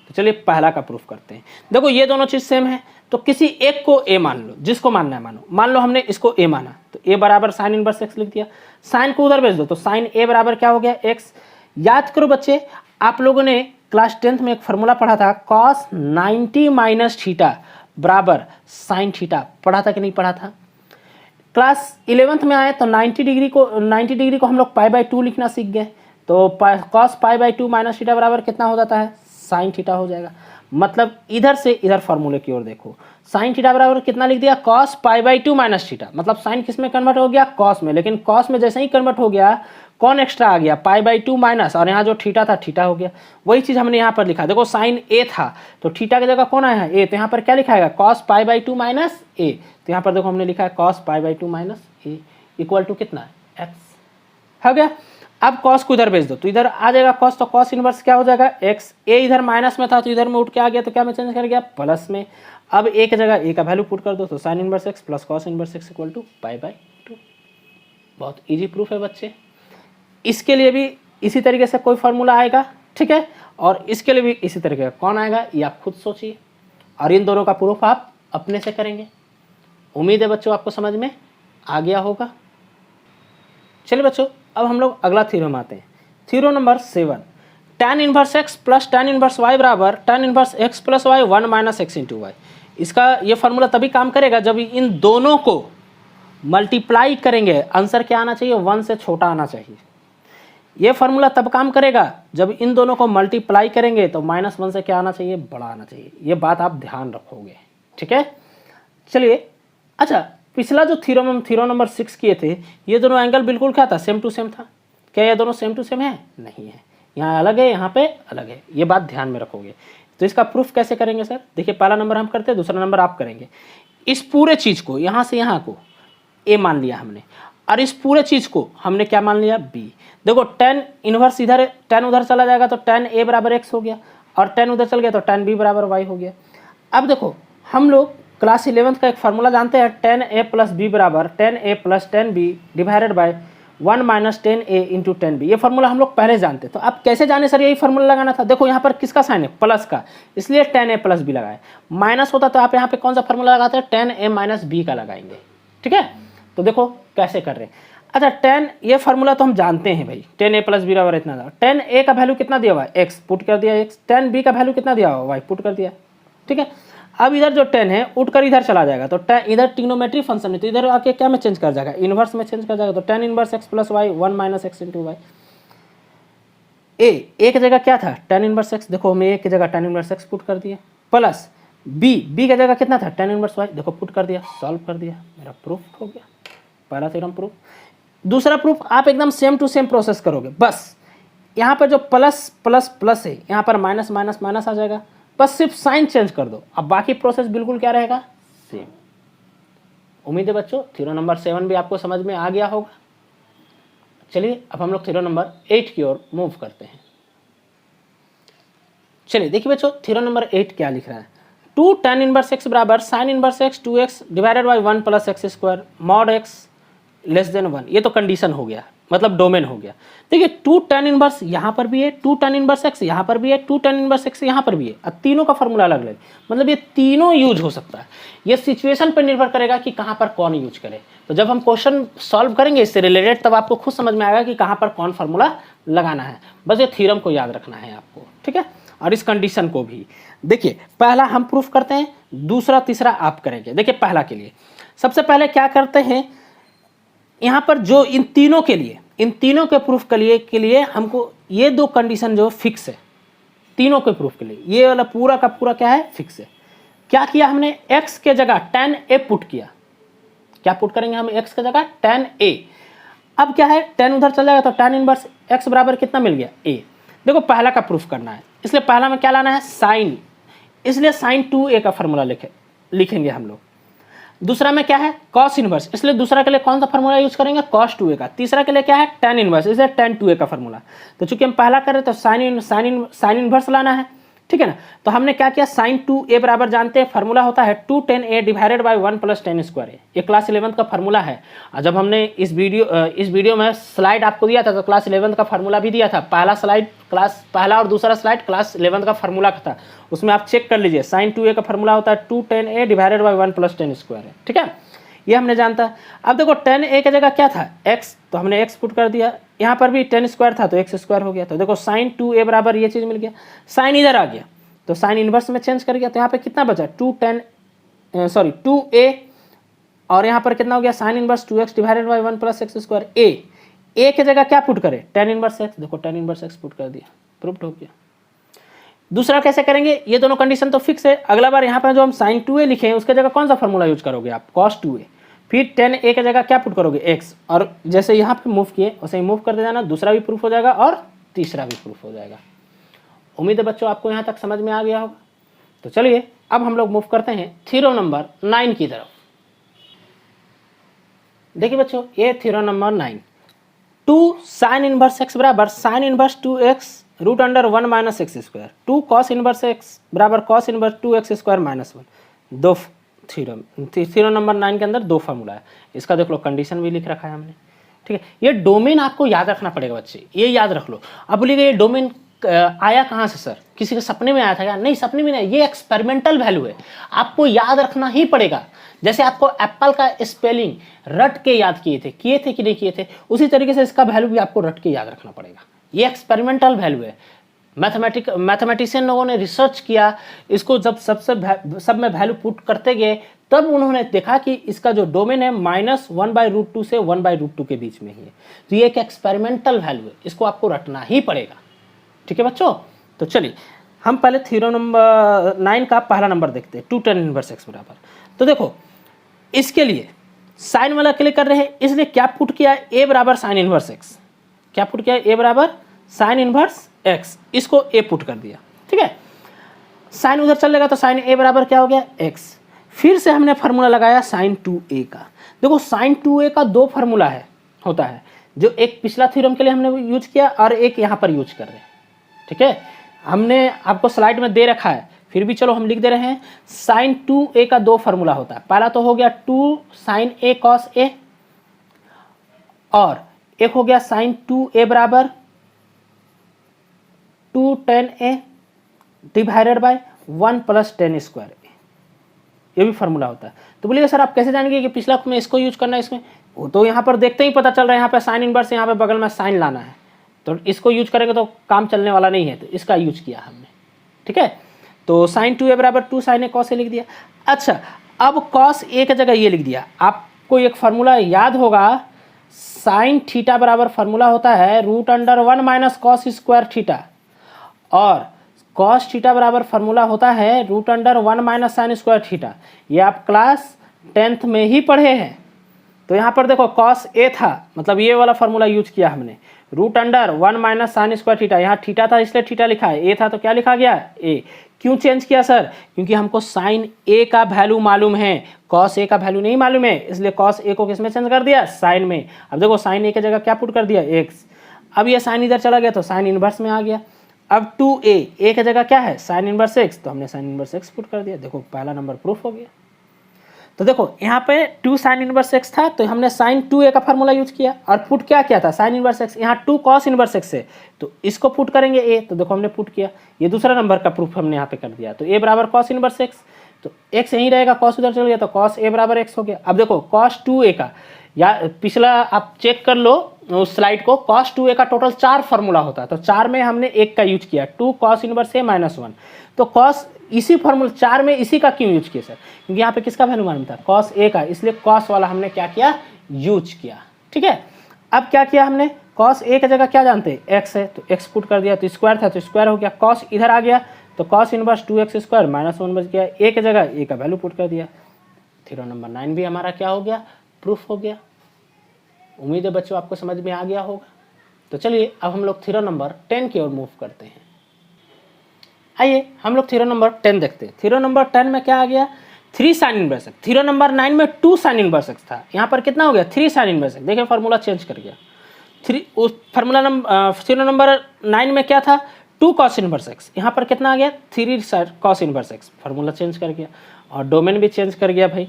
तो चलिए पहला का प्रूफ करते हैं। देखो ये दोनों चीज सेम है, तो किसी एक को ए मान लो, जिसको मानना है मानो। मान लो हमने इसको ए माना, तो ए बराबर साइन इनवर्स एक्स लिख दिया। साइन को उधर भेज दो, तो साइन ए बराबर क्या हो गया? एक्स। याद करो बच्चे, आप लोगों ने क्लास 10th में एक फॉर्मूला पढ़ा था, कॉस 90 माइनस थीटा बराबर साइन थीटा। पढ़ा था कि नहीं पढ़ा था? क्लास 11th में आए तो 90 डिग्री को हम लोग पाई बाई 2 लिखना सीख गए। तो cos pi by 2 minus theta बराबर कितना हो जाता है? साइन थीटा हो जाएगा। मतलब इधर से इधर फॉर्मूले की ओर देखो, साइन थीटा बराबर कितना लिख दिया? Cos pi by 2 minus theta. मतलब साइन किस में कन्वर्ट हो गया? कॉस में। लेकिन कॉस में जैसे ही कन्वर्ट हो गया, कौन एक्स्ट्रा आ गया? पाई बाई 2 माइनस, और यहाँ जो थीटा था थीटा हो गया। वही चीज हमने यहाँ पर लिखा। देखो साइन ए था तो थीटा की जगह कौन आया है? ए। तो यहाँ पर क्या लिखा है? Cos pi by 2 minus a. तो यहाँ पर देखो हमने लिखा है cos pi by 2 minus a equal to कितना है? एक्स। हो गया। अब कॉस को इधर भेज दो तो इधर आ जाएगा कॉस, तो कॉस इनवर्स क्या हो जाएगा? एक्स। ए इधर माइनस में था तो इधर में उठ के आ गया, तो क्या में चेंज कर गया? प्लस में। अब ए की जगह ए का वैल्यू पुट कर दो, तो sine inverse x plus cos inverse x equal to pi by 2। बहुत इजी प्रूफ है बच्चे। इसके लिए भी इसी तरीके से कोई फॉर्मूला आएगा, ठीक है, और इसके लिए भी इसी तरीके का कौन आएगा ये आप खुद सोचिए, और इन दोनों का प्रूफ आप अपने से करेंगे। उम्मीद है बच्चों आपको समझ में आ गया होगा। चलिए बच्चों, अब हम लोग अगला थ्योरम आते हैं। Theorem number 7, tan inverse x plus tan inverse y बराबर tan inverse x plus Y 1 minus x into y. इसका ये फॉर्मूला तभी काम करेगा जब इन दोनों को मल्टीप्लाई करेंगे। आंसर क्या आना चाहिए? 1 से छोटा आना चाहिए। ये फॉर्मूला तब काम करेगा जब इन दोनों को मल्टीप्लाई करेंगे, तो -1 से क्या आना चाहिए? बड़ा आना चाहिए। ये बात आप ध्यान रखोगे, ठीक है। चलिए, अच्छा, पिछला जो थ्योरम नंबर 6 किए थे, ये दोनों एंगल बिल्कुल क्या था? सेम टू सेम था। क्या ये दोनों सेम टू सेम है? नहीं है। यहाँ अलग है, यहाँ पे अलग है। ये बात ध्यान में रखोगे। तो इसका प्रूफ कैसे करेंगे सर? देखिए, पहला नंबर हम करते हैं, दूसरा नंबर आप करेंगे। इस पूरे चीज को यहाँ से यहाँ को ए मान लिया हमने, और इस पूरे चीज को हमने क्या मान लिया? बी। देखो tan इनवर्स इधर है, tan उधर चला जाएगा तो tan ए बराबर एक्स हो गया, और tan उधर चल गया तो tan बी बराबर वाई हो गया। अब देखो, हम लोग क्लास 11th का एक फार्मूला जानते हैं, tan a प्लस बी बराबर tan a plus tan b divided by 1 minus tan a into tan b। ये फार्मूला हम लोग पहले जानते। तो अब कैसे जाने सर? यही फार्मूला लगाना था। देखो यहाँ पर किसका साइन है? प्लस का, इसलिए tan a प्लस बी लगाए। माइनस होता तो आप यहाँ पे कौन सा फार्मूला लगाते हैं? tan a माइनस बी का लगाएंगे, ठीक है। तो देखो कैसे कर रहे हैं। अच्छा, tan, ये फार्मूला तो हम जानते हैं भाई, tan a प्लस बी बराबर इतना था। tan a का वैल्यू कितना दिया हुआ है? x, पुट कर दिया x। tan b का वैल्यू कितना दिया हुआ है? y, पुट कर दिया, ठीक है। अब इधर जो tan है उठकर इधर चला जाएगा, तो tan इधर ट्रिग्नोमेट्री फंक्शन है, तो इधर आके क्या में चेंज कर जाएगा? इनवर्स में चेंज कर जाएगा। तो tan inverse x plus Y 1 minus x into Y. A की जगह क्या था? tan inverse x। देखो हमने ए की जगह tan इनवर्स x पुट कर दिया, प्लस बी की जगह कितना था? tan inverse y. देखो पुट कर दिया, सॉल्व कर दिया, मेरा प्रूफ हो गया। पहला थ्योरम प्रूफ। दूसरा प्रूफ आप एकदम सेम टू सेम प्रोसेस करोगे। बस यहाँ पर जो प्लस प्लस प्लस है यहाँ पर माइनस माइनस माइनस आ जाएगा, बस सिर्फ साइन चेंज कर दो, अब बाकी प्रोसेस बिल्कुल क्या रहेगा, सेम। उम्मीद है बच्चों थ्योरम नंबर 7 भी आपको समझ में आ गया होगा। चलिए अब हम लोग थ्योरम नंबर 8 की ओर मूव करते हैं। चलिए देखिए बच्चों थ्योरम नंबर 8 क्या लिख रहा है, 2 tan इनवर्स x बराबर sine inverse x 2x divided by 1 plus x square mod x less than 1। ये तो कंडीशन हो गया, मतलब डोमेन हो गया। देखिए 2 tan इनवर्स यहाँ पर भी है, 2 tan इनवर्स x यहाँ पर भी है, 2 tan इनवर्स x यहाँ पर भी है। अब तीनों का फॉर्मूला अलग अलग, मतलब ये तीनों यूज हो सकता है। ये सिचुएशन पर निर्भर करेगा कि कहाँ पर कौन यूज करे। तो जब हम क्वेश्चन सॉल्व करेंगे इससे रिलेटेड तब आपको खुद समझ में आएगा कि कहाँ पर कौन फार्मूला लगाना है। बस ये थ्योरम को याद रखना है आपको, ठीक है, और इस कंडीशन को भी। देखिए पहला हम प्रूफ करते हैं, दूसरा तीसरा आप करेंगे। देखिए पहला के लिए सबसे पहले क्या करते हैं, यहाँ पर जो इन तीनों के प्रूफ के लिए हमको ये दो कंडीशन जो फिक्स है, तीनों के प्रूफ के लिए ये वाला पूरा का पूरा क्या है, फिक्स है। क्या किया हमने, x के जगह tan a पुट किया। क्या पुट करेंगे हम x के जगह, tan a। अब क्या है, tan उधर चल जाएगा तो tan इनवर्स x बराबर कितना मिल गया, a। देखो पहला का प्रूफ करना है, इसलिए पहला में क्या लाना है, साइन, इसलिए साइन 2a का फॉर्मूला लिखेंगे हम लोग। दूसरा में क्या है, कॉस इनवर्स, इसलिए दूसरा के लिए कौन सा फॉर्मूला यूज करेंगे, कॉस 2a का। तीसरा के लिए क्या है, tan इनवर्स, इसलिए tan 2a का फॉर्मूला। तो चूंकि हम पहला कर रहे तो साइन इनवर्स लाना है, ठीक है ना। तो हमने क्या किया, साइन 2a बराबर जानते हैं फॉर्मूला होता है 2 tan a divided by 1 plus tan square a। ये क्लास 11 का फॉर्मूला है। और जब हमने इस वीडियो में स्लाइड आपको दिया था तो क्लास 11 का फॉर्मूला भी दिया था। पहला और दूसरा स्लाइड क्लास 11 का फॉर्मूला था, उसमें आप चेक कर लीजिए। साइन 2a का फॉर्मूला होता है 2 tan a divided by 1 plus tan square a, ठीक है, ये हमने जानता है। अब देखो tan a की जगह क्या था, x, तो हमने x पुट कर दिया। यहाँ पर भी tan स्क्वायर था तो x स्क्वायर हो गया। तो देखो साइन 2a बराबर ये चीज़ मिल गया, साइन इधर आ गया तो साइन इनवर्स में चेंज कर गया। तो यहाँ पे कितना बचा, 2a, और यहाँ पर कितना हो गया, sign inverse 2x divided by 1 plus x square a की जगह क्या पुट करें, tan इनवर्स x। देखो tan इनवर्स x पुट कर दिया, प्रूफ्ड हो गया। दूसरा कैसे करेंगे, ये दोनों कंडीशन तो फिक्स है। अगला बार यहाँ पर जो हम साइन 2a लिखे हैं उसके जगह कौन सा फॉर्मूला यूज करोगे आप, cos 2a। फिर tan a की जगह क्या पुट करोगे, x, और जैसे यहाँ पे मूव किए वैसे ही मूव करते जाना। दूसरा भी प्रूफ हो जाएगा और तीसरा भी प्रूफ हो जाएगा। उम्मीद है बच्चों आपको यहाँ तक समझ में आ गया होगा। तो चलिए अब हम लोग मूव करते हैं थ्योरम नंबर 9 की तरफ। देखिए बच्चों ये theorem number 9, 2 sine inverse x बराबर sine inverse 2x root under 1 minus x square, 2 cos inverse x बराबर cos inverse 2x square minus 1। दो थ्योरम नंबर 9 के अंदर दो फार्मूला है। इसका देख लो कंडीशन भी लिख रखा है हमने, ठीक है। ये डोमेन आपको याद रखना पड़ेगा बच्चे, ये याद रख लो। अब बोलिएगा ये डोमेन आया कहाँ से सर, किसी के सपने में आया था क्या, नहीं सपने में नहीं, ये एक्सपेरिमेंटल वैल्यू है, आपको याद रखना ही पड़ेगा। जैसे आपको एप्पल का स्पेलिंग रट के याद किए थे कि नहीं किए थे, उसी तरीके से इसका वैल्यू भी आपको रट के याद रखना पड़ेगा। ये एक्सपेरिमेंटल वैल्यू है। मैथमेटिशियन लोगों ने रिसर्च किया इसको, जब सब में वैल्यू पुट करते गए तब उन्होंने देखा कि इसका जो डोमेन है -1/√2 से 1/√2 के बीच में ही है। तो ये एक एक्सपेरिमेंटल वैल्यू है, इसको आपको रटना ही पड़ेगा, ठीक है बच्चों। तो चलिए हम पहले थ्योरम नंबर 9 का पहला नंबर देखते हैं, 2 tan इनवर्स x बराबर। तो देखो इसके लिए साइन वाला क्लिक कर रहे हैं, इसलिए क्या पुट किया, a बराबर साइन इनवर्स x। क्या पुट किया, a बराबर साइन इनवर्स x, इसको a पुट कर दिया, ठीक है। साइन उधर चल जाएगा तो साइन a बराबर क्या हो गया, x। फिर से हमने फार्मूला लगाया साइन 2a का। देखो साइन 2a का दो फार्मूला होता है, जो एक पिछला थ्योरम के लिए हमने यूज किया और एक यहाँ पर यूज कर रहे हैं, ठीक है। हमने आपको स्लाइड में दे रखा है, फिर भी चलो हम लिख दे रहे हैं। साइन 2a का दो फार्मूला होता है, पहला तो हो गया 2 साइन a कॉस a, और एक हो गया साइन 2a बराबर 2 tan a divided by 1 plus tan square a। ये भी फार्मूला होता है। तो बोलिए सर आप कैसे जानेंगे कि पिछला में इसको यूज करना है, इसमें वो तो यहाँ पर देखते ही पता चल रहा है। यहाँ पे साइन इनवर्स, यहाँ पे बगल में साइन लाना है, तो इसको यूज करेंगे तो काम चलने वाला नहीं है, तो इसका यूज किया हमने, ठीक है। तो साइन 2a बराबर 2 साइन a कॉस a लिख दिया। अच्छा अब कॉस a की जगह ये लिख दिया। आपको एक फार्मूला याद होगा, साइन थीटा बराबर फार्मूला होता है √1 माइनस कॉस स्क्वायर थीटा, और कॉस थीटा बराबर फार्मूला होता है √1 माइनस साइन स्क्वायर थीटा। ये आप क्लास 10th में ही पढ़े हैं। तो यहाँ पर देखो कॉस a था, मतलब ये वाला फार्मूला यूज किया हमने, root under 1 minus sine square theta, यहाँ थीटा था इसलिए थीटा लिखा है, ए था तो क्या लिखा गया ए। क्यों चेंज किया सर? क्योंकि हमको साइन ए का वैल्यू मालूम है, कॉस ए का वैल्यू नहीं मालूम है, इसलिए कॉस ए को किसमें चेंज कर दिया? साइन में। अब देखो साइन ए की जगह क्या पुट कर दिया? एक्स। अब ये साइन इधर चला गया तो साइन इनवर्स में आ गया। अब 2a, ए की जगह क्या है? साइन इनवर्स एक्स, तो हमने साइन इनवर्स एक्स पुट कर दिया। देखो पहला नंबर प्रूफ हो गया। तो देखो यहाँ पे 2 साइन इनवर्स एक्स था तो हमने साइन 2a का फार्मूला यूज किया, और पुट क्या किया था? Sine inverse x. यहाँ 2 कॉस इनवर्स एक्स है तो इसको पुट करेंगे a, तो देखो हमने पुट किया। ये दूसरा नंबर का प्रूफ हमने यहाँ पे कर दिया। तो a बराबर कॉस इनवर्स एक्स, तो x यहीं रहेगा, कॉस उधर चल गया तो कॉस a बराबर x हो गया। अब देखो कॉस 2a का, या पिछला आप चेक कर लो उस स्लाइड को, कॉस 2a का टोटल 4 फार्मूला होता है, तो 4 में हमने 1 का यूज किया, 2 कॉस इनवर्स a माइनस 1। तो कॉस इसी फार्मूला 4 में इसी का क्यों यूज किया सर? क्योंकि यहाँ पे किसका वैल्यू मालूम था? कॉस a का, इसलिए कॉस वाला हमने क्या किया? यूज किया। ठीक है, अब क्या किया हमने? कॉस a की जगह क्या जानते हैं? x है, तो x पुट कर दिया, तो स्क्वायर था तो स्क्वायर हो गया, कॉस इधर आ गया तो cos inverse 2x square minus 1 बच गया। a की जगह a का वैल्यू पुट कर दिया। थ्योरम नंबर 9 भी हमारा क्या हो गया? प्रूफ हो गया। उम्मीद है बच्चों आपको समझ में आ गया होगा। तो चलिए अब हम लोग थ्योरम नंबर 10 की ओर मूव करते हैं। आइए हम लोग थ्योरम नंबर 10 देखते हैं। थ्योरम नंबर 10 में क्या आ गया? 3 sign inverse x. Theorem number 9 में 2 साइन इनवर्स एक्स था, यहाँ पर कितना हो गया? 3 साइन इनवर्स एक्स। देखिए फार्मूला चेंज कर गया। फार्मूला नंबर थ्योरम नंबर 9 में क्या था? 2 कॉस इनवर्स एक्स, यहाँ पर कितना आ गया? 3 cos inverse x. Formula change कर गया और डोमेन भी चेंज कर गया भाई।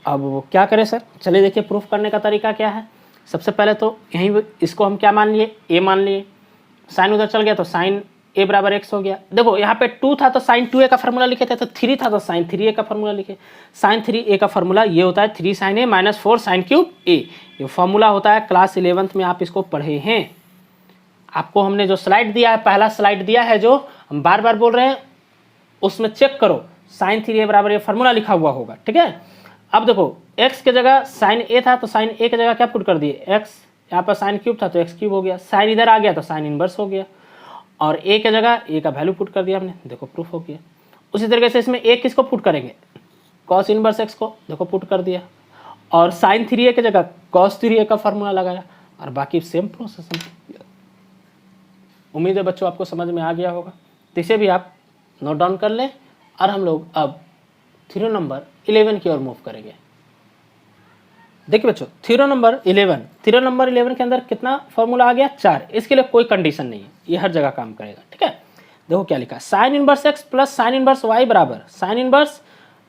अब वो क्या करें सर? चलिए देखिए प्रूफ करने का तरीका क्या है। सबसे पहले तो यहीं इसको हम क्या मान लिए? ए मान लिए। साइन उधर चल गया तो साइन ए बराबर एक्स हो गया। देखो यहाँ पे 2 था तो साइन 2a का फार्मूला लिखे थे, तो 3 था तो साइन 3a का फार्मूला लिखे। साइन 3a का फार्मूला ये होता है 3 साइन ए माइनस 4 साइन क्यूब ए। ये फार्मूला होता है, क्लास 11th में आप इसको पढ़े हैं। आपको हमने जो स्लाइड दिया है, पहला स्लाइड दिया है जो हम बार बार बोल रहे हैं, उसमें चेक करो, साइन 3a बराबर ये फार्मूला लिखा हुआ होगा। ठीक है, अब देखो x की जगह साइन a था तो साइन a की जगह क्या पुट कर दिए? x। यहाँ पर साइन क्यूब था तो x क्यूब हो गया, साइन इधर आ गया तो साइन इनवर्स हो गया, और a की जगह a का वैल्यू पुट कर दिया हमने। देखो प्रूफ हो गया। उसी तरीके से इसमें a किसको पुट करेंगे? कॉस इनवर्स x को, देखो पुट कर दिया, और साइन 3a की जगह कॉस 3a का फार्मूला लगाया, और बाकी सेम प्रोसेस। उम्मीद है बच्चों आपको समझ में आ गया होगा। तो इसे भी आप नोट डाउन कर लें, और हम लोग अब थ्योरम नंबर 11 की ओर मूव करेंगे। देखिए बच्चों थ्योरम नंबर 11 के अंदर कितना फॉर्मूला आ गया? 4। इसके लिए कोई कंडीशन नहीं है, ये हर जगह काम करेगा। ठीक है, देखो क्या लिखा? Sine inverse x plus sine inverse y बराबर साइन इनवर्स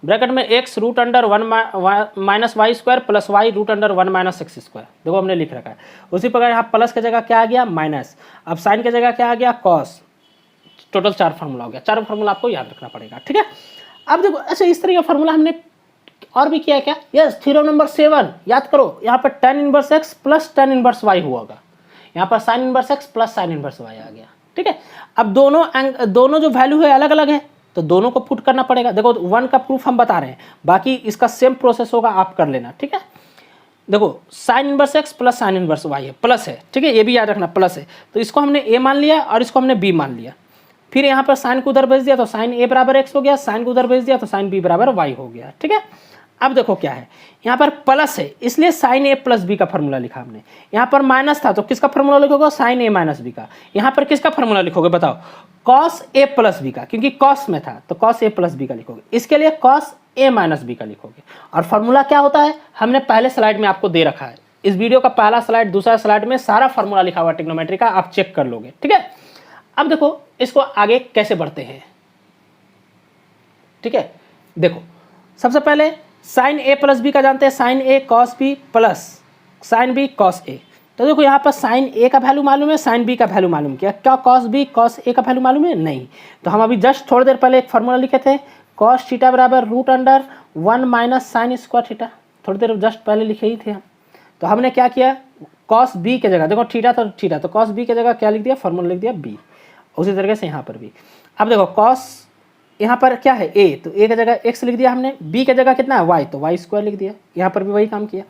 ब्रैकेट में x root under 1 minus y square plus y root under 1 minus x square. देखो हमने लिख रखा है। उसी प्रकार यहाँ प्लस की जगह क्या आ गया? माइनस। अब साइन की जगह क्या आ गया? कॉस। टोटल 4 फार्मूला हो गया। 4 फार्मूला आपको याद रखना पड़ेगा। ठीक है, अब देखो अच्छा इस तरह का फार्मूला हमने और भी किया है क्या? यस, थ्योरम नंबर 7 याद करो। यहाँ पर tan inverse x plus tan inverse y हुआ होगा, यहाँ पर sin inverse x plus sin inverse y आ गया। ठीक है, अब दोनों जो वैल्यू है अलग अलग है तो दोनों को पुट करना पड़ेगा। देखो 1 का प्रूफ हम बता रहे हैं, बाकी इसका सेम प्रोसेस होगा, आप कर लेना। ठीक है, देखो sin inverse x plus sin inverse y है, प्लस है। ठीक है, ये भी याद रखना प्लस है, तो इसको हमने a मान लिया और इसको हमने b मान लिया। फिर यहाँ पर साइन को उधर भेज दिया तो साइन a बराबर x हो गया, साइन को उधर भेज दिया तो साइन b बराबर y हो गया। ठीक है, अब देखो क्या है, यहाँ पर प्लस है इसलिए साइन a प्लस बी का फॉर्मूला लिखा हमने। यहाँ पर माइनस था तो किसका फॉर्मूला लिखोगे? साइन a माइनस बी का। यहाँ पर किसका फॉर्मूला लिखोगे बताओ? कॉस a प्लस बी का, क्योंकि कॉस में था तो कॉस a प्लस बी का लिखोगे। इसके लिए कॉस a माइनस बी का लिखोगे। और फॉर्मूला क्या होता है हमने पहले स्लाइड में आपको दे रखा है। इस वीडियो का पहला स्लाइड, दूसरा स्लाइड में सारा फॉर्मूला लिखा हुआ ट्रिग्नोमेट्री का, आप चेक कर लोगे। ठीक है, अब देखो इसको आगे कैसे बढ़ते हैं। ठीक है, देखो सबसे पहले साइन a प्लस बी का जानते हैं, sine a cos b plus sine b cos a। तो देखो यहाँ पर साइन a का वैल्यू मालूम है, साइन b का वैल्यू मालूम किया, क्या कॉस b कॉस a का वैल्यू मालूम है? नहीं। तो हम अभी जस्ट थोड़ी देर पहले एक फार्मूला लिखे थे, कॉस थीटा बराबर root under 1 minus sine square theta, थोड़ी देर जस्ट पहले लिखे ही थे हम। तो हमने क्या किया? कॉस b की जगह, देखो थीटा तो कॉस b की जगह क्या लिख दिया? फार्मूला लिख दिया b। उसी तरीके से यहाँ पर भी। अब देखो कॉस यहाँ पर क्या है? a, तो a की जगह x लिख दिया हमने, b की जगह कितना है? y, तो y स्क्वायर लिख दिया। यहाँ पर भी वही काम किया।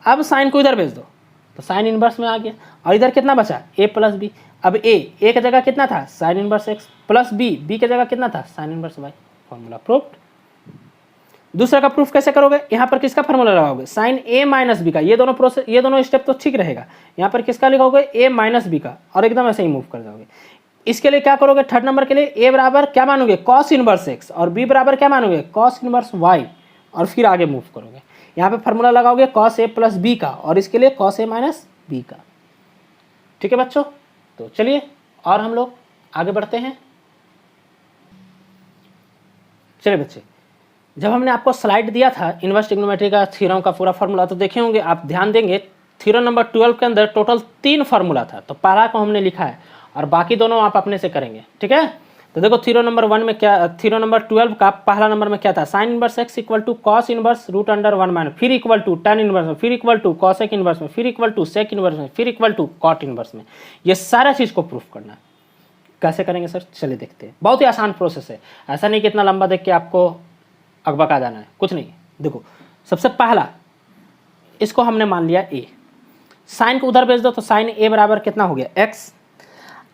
अब साइन को इधर भेज दो तो साइन इनवर्स में आ गया, और इधर कितना बचा? a plus b. अब a की जगह कितना था? Sine inverse x plus b की जगह कितना था? Sine inverse y। Formula proved. दूसरा का प्रूफ कैसे करोगे, यहाँ पर किसका फार्मूला लगाओगे, साइन ए माइनस बी का। ये दोनों स्टेप तो ठीक रहेगा। यहाँ पर किसका लिखोगे, ए माइनस बी का, और एकदम ऐसे ही मूव कर जाओगे। इसके लिए क्या करोगे, थर्ड नंबर के लिए ए बराबर क्या मानोगे, कॉस इनवर्स एक्स, और बी बराबर क्या मानोगे, कॉस इनवर्स वाई, और फिर आगे मूव करोगे। यहाँ पे फार्मूला लगाओगे कॉस ए प्लस बी का, और इसके लिए कॉस ए माइनस बी का। ठीक है बच्चों, तो चलिए और हम लोग आगे बढ़ते हैं। चलिए बच्चे, जब हमने आपको स्लाइड दिया था इनवर्स ट्रिग्नोमेट्री का थ्योरम का पूरा फार्मूला, तो देखे होंगे आप, ध्यान देंगे थ्योरम नंबर 12 के अंदर टोटल 3 फार्मूला था। तो पहला को हमने लिखा है और बाकी दोनों आप अपने से करेंगे। ठीक है, तो देखो थ्योरम नंबर 1 में क्या, थ्योरम नंबर 12 का पहला नंबर में क्या था, sine inverse x equal to cos inverse root under 1 minus, फिर इक्वल टू tan इनवर्स में, फिर इक्वल टू कॉसेक इनवर्स में, फिर इक्वल टू सेक इनवर्स में, फिर इक्वल टू कॉट इनवर्स में। ये सारा चीज़ को प्रूफ करना है। कैसे करेंगे सर, चलिए देखते हैं। बहुत ही आसान प्रोसेस है, ऐसा नहीं कि इतना लंबा देख के आपको अकबका जाना है, कुछ नहीं। देखो सबसे पहला इसको हमने मान लिया ए, साइन को उधर भेज दो, तो साइन ए बराबर कितना हो गया, एक्स।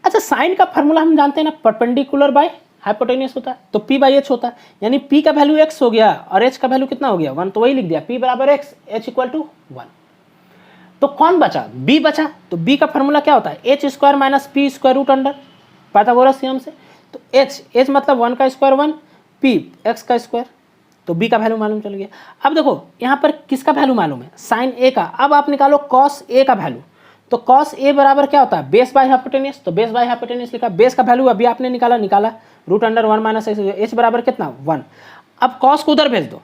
अच्छा, साइन का फार्मूला हम जानते हैं ना, परपेंडिकुलर बाय हाइपोटेन्यूस होता है, तो p बाई एच होता है, यानी p का वैल्यू x हो गया और h का वैल्यू कितना हो गया, 1, तो वही लिख दिया, p बराबर x, h इक्वल टू 1। तो कौन बचा, b बचा। तो b का फार्मूला क्या होता है, h square minus p square root under Pythagoras theorem से। तो h मतलब 1 का स्क्वायर 1, p x का स्क्वायर, तो b का वैल्यू मालूम चल गया। अब देखो यहाँ पर किसका वैल्यू मालूम है, साइन a का। अब आप निकालो कॉस a का वैल्यू, तो कॉस ए बराबर क्या होता है, बेस बाय हाइपोटेन्यूस, तो बेस बाय हाइपोटेन्यूस लिखा, बेस का वैल्यू अभी आपने निकाला रूट अंडर 1 माइनस एच बराबर कितना 1। अब कॉस को उधर भेज दो,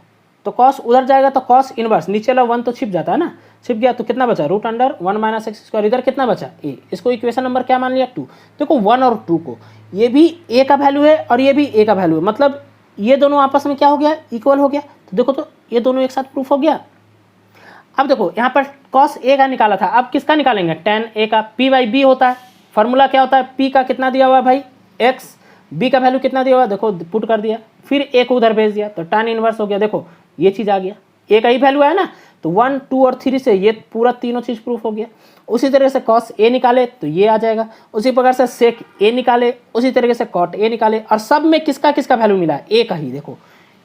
तो कॉस उधर जाएगा, तो कॉस इनवर्स नीचे वाला 1 तो छिप जाता है ना, छिप गया, तो कितना बचा root under 1 minus x square, इधर कितना बचा ए। इसको इक्वेशन नंबर क्या मान लिया 2। देखो 1 और 2 को, ये भी ए का वैल्यू है और ये भी ए का वैल्यू है, मतलब ये दोनों आपस में क्या हो गया, इक्वल हो गया। तो देखो, तो ये दोनों एक साथ प्रूफ हो गया। अब देखो यहाँ पर कॉस ए का निकाला था, अब किसका निकालेंगे, tan ए का। p बाई बी होता है, फार्मूला क्या होता है, p का कितना दिया हुआ है भाई x, b का वैल्यू कितना दिया हुआ है, देखो पुट कर दिया, फिर a को उधर भेज दिया, तो tan इनवर्स हो गया। देखो ये चीज़ आ गया, a का ही वैल्यू है ना, तो 1, 2 और 3 से ये पूरा तीनों चीज़ प्रूफ हो गया। उसी तरह से कॉस ए निकाले तो ये आ जाएगा, उसी प्रकार से सेक ए निकाले, उसी तरीके से कॉट ए निकाले, और सब में किसका किसका वैल्यू मिला, ए का ही। देखो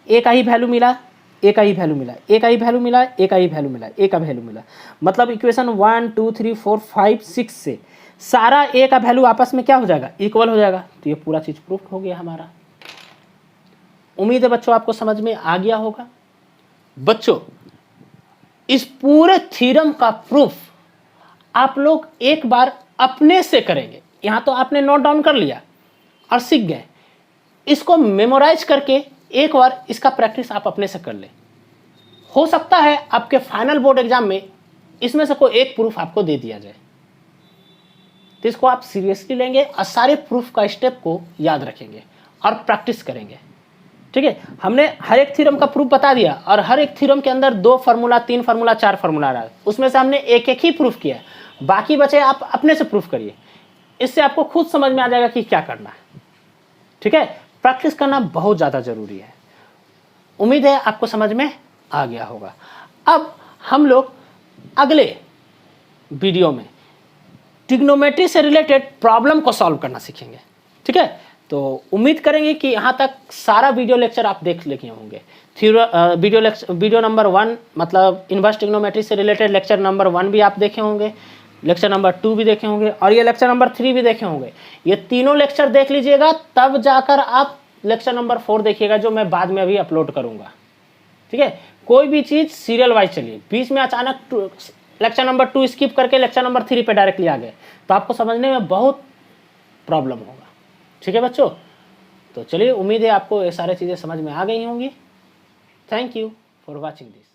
ए का ही वैल्यू मिला, ए का ही वैल्यू मिला, ए का ही वैल्यू मिला, ए का ही वैल्यू मिला, ए का वैल्यू मिला, मतलब इक्वेशन 1, 2, 3, 4, 5, 6 से सारा ए का वैल्यू आपस में क्या हो जाएगा, इक्वल हो जाएगा। तो ये पूरा चीज़ प्रूफ हो गया हमारा। उम्मीद है बच्चों आपको समझ में आ गया होगा। बच्चों इस पूरे थ्योरम का प्रूफ आप लोग एक बार अपने से करेंगे। यहाँ तो आपने नोट डाउन कर लिया और सीख गए, इसको मेमोराइज करके एक बार इसका प्रैक्टिस आप अपने से कर ले। हो सकता है आपके फाइनल बोर्ड एग्जाम में इसमें से कोई एक प्रूफ आपको दे दिया जाए, तो इसको आप सीरियसली लेंगे और सारे प्रूफ का स्टेप को याद रखेंगे और प्रैक्टिस करेंगे। ठीक है, हमने हर एक थ्योरम का प्रूफ बता दिया और हर एक थ्योरम के अंदर 2 फार्मूला, 3 फार्मूला, 4 फार्मूला रहा, उसमें से हमने एक एक ही प्रूफ किया, बाकी बचे आप अपने से प्रूफ करिए। इससे आपको खुद समझ में आ जाएगा कि क्या करना है। ठीक है, प्रैक्टिस करना बहुत ज़्यादा जरूरी है। उम्मीद है आपको समझ में आ गया होगा। अब हम लोग अगले वीडियो में ट्रिग्नोमेट्री से रिलेटेड प्रॉब्लम को सॉल्व करना सीखेंगे। ठीक है, तो उम्मीद करेंगे कि यहाँ तक सारा वीडियो लेक्चर आप देख लेके होंगे। वीडियो नंबर 1 मतलब इनवर्स ट्रिग्नोमेट्री से रिलेटेड लेक्चर नंबर 1 भी आप देखे होंगे, लेक्चर नंबर 2 भी देखे होंगे और ये लेक्चर नंबर 3 भी देखे होंगे। ये तीनों लेक्चर देख लीजिएगा, तब जाकर आप लेक्चर नंबर 4 देखिएगा, जो मैं बाद में अभी अपलोड करूँगा। ठीक है, कोई भी चीज़ सीरियल वाइज चलिए, बीच में अचानक लेक्चर नंबर 2 स्किप करके लेक्चर नंबर 3 पे डायरेक्टली आ गए तो आपको समझने में बहुत प्रॉब्लम होगा। ठीक है बच्चों, तो चलिए, उम्मीद है आपको ये सारी चीज़ें समझ में आ गई होंगी। Thank you for watching this.